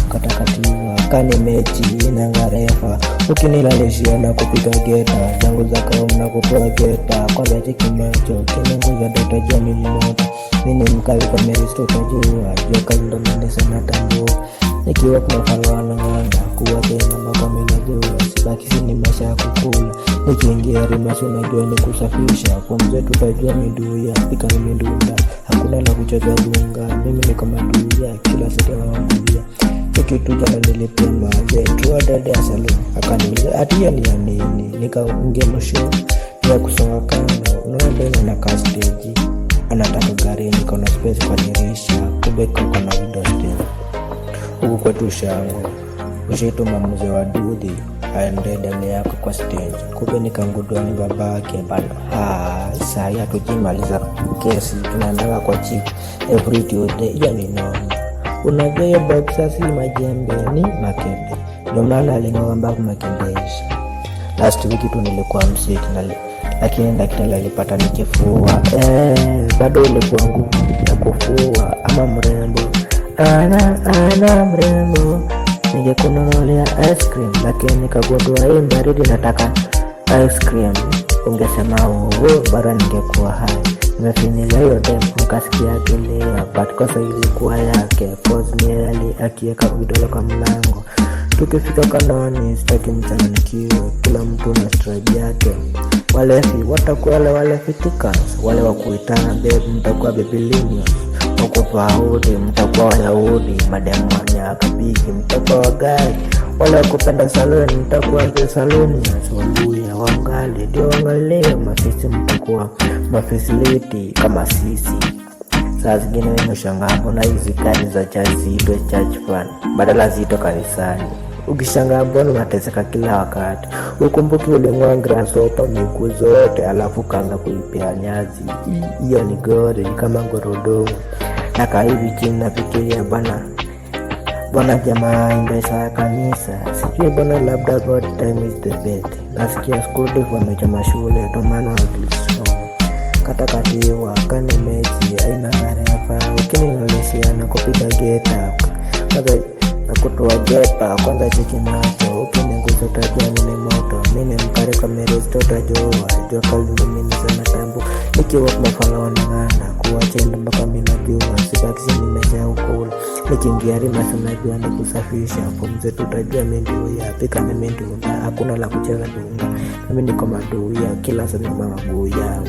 Katakatiwa kani mechi inangarefa, ukinilalishia na kupiga geta zangu za kaumu na kutoa geta. Kwanza cheki macho kinanguza dota jami moto, mini mkali kwa meristo tajua jua kazi ndo mendesa na tambua. Nikiwa kuna falwa na nganga kuwa tena mpaka minajua sibaki sini maisha ya kukula. Nikiingia rimasu najua ni kusafisha kwa mzee tutajua miduya pika ni midunda, hakuna la kucheza dunga. Mimi ni kama duya kila sete wangulia. Kitu jana nilipia maze tuwa dada ya salon akaniuliza ati ni ya nini, nikaungia msho ya kusonga kando. Unaona na ka stage anataka gari, niko na space kwa dirisha, kumbe koko na window stage. Huku kwetu shango ushituma mzee wa dudhi aende dame yako kwa stage, kumbe nikangudua ni babake bana. Saa ya tujimaliza kesi tunaandaga kwa chief every Tuesday. Ya ni noma unavyo boxa si majembe ni makende, ndio maana alingamba kumakendesha. Last week tu nilikuwa msiki lakini daktari alipata nikifua. Bado ulikuwa nguvu ya kufua ama mrembo ana mrembo, ningekununulia ice cream lakini nikagundua hii baridi nataka ice cream. Ungesema bara ningekuwa hai. Nimefinyilia hiyo dem mkasikia akilia, but kosa ilikuwa yake. Pause ni akieka vidole kwa mlango. Tukifika kanoni sitaki mchanganyikio, kila mtu na stride yake. Walefi watakuwa wale fitikas, wale wakuitana babe mtakuwa babylineals, wakuvaa hudi mtakuwa Wayahudi, mademu wanyaka bigi mtakuwa wagai, wale wakupenda saloni mtakuwa the salonians, wabuya wangali ndio wangalie mafisi mtakuwa mafasiliti kama sisi. Saa zingine wenye shangambo na hizi kani za chazi ito church fan badala zito kanisani. Ukishangaa mbona unateseka kila wakati, ukumbuki ulimwa grasshopper miku zote alafu kaanza kuipea nyazi. Hiyo ni gore kama ngorodomo. Na kaivi chini nafikiria bwana jamaa imbesa ya kanisa, sijui bwana labda God time is the best. Nasikia school div wamechama shule tomano wakilisoma. Katakatiwa kani mechi aina garefa, ukininalisia na kupiga geta na kutoa geta. Kwanza cheki macho ukininguza utajua mine moto, mine mkare kwa meristo tajua jua kazi ndo mini sana tambu. Nikiwa kumafala wanangana kuwa chenda mpaka minajua sibaki sini mesha ukula. Nikiingia rimasu najua ni kusafisha pumze tutajua menduya pika ni menduya, hakuna la kucheza dunga. Mimi niko maduya kila sana mabuya.